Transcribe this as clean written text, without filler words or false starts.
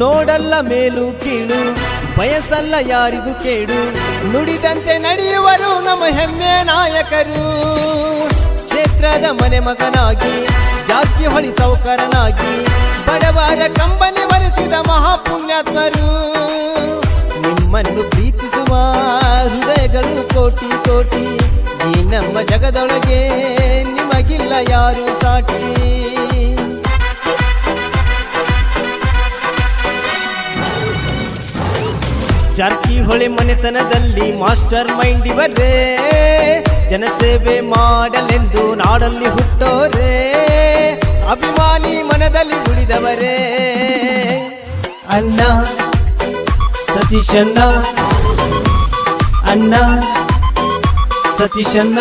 ನೋಡಲ್ಲ ಮೇಲು ಕೀಳು, ಬಯಸಲ್ಲ ಯಾರಿಗೂ ಕೇಡು, ನುಡಿದಂತೆ ನಡೆಯುವರು ನಮ್ಮ ಹೆಮ್ಮೆ ನಾಯಕರು. ಕ್ಷೇತ್ರದ ಮನೆ ಮಗನಾಗಿ, ಜಾತ್ಯಹೊಳಿ ಸೌಕರನಾಗಿ, ಬಡವರ ಕಂಬನಿ ಬರೆಸಿದ ಮಹಾಪುಣ್ಯಾತ್ಮರು. ನಿಮ್ಮನ್ನು ಪ್ರೀತಿಸುವ ಹೃದಯಗಳು ಕೋಟಿ ಕೋಟಿ, ಈ ನಮ್ಮ ಜಗದೊಳಗೆ ನಿಮಗಿಲ್ಲ ಯಾರು ಸಾಟಿ. ಜಾರಕಿಹೊಳಿ ಮನೆತನದಲ್ಲಿ ಮಾಸ್ಟರ್ ಮೈಂಡ್ ಇವರೇ, ಜನಸೇವೆ ಮಾಡಲೆಂದು ನಾಡಲ್ಲಿ ಹುಟ್ಟೋರೇ, ಅಭಿಮಾನಿ ಮನದಲ್ಲಿ ಉಳಿದವರೇ. ಅಣ್ಣ ಸತೀಶಣ್ಣ, ಅಣ್ಣ ಸತೀಶಣ್ಣ.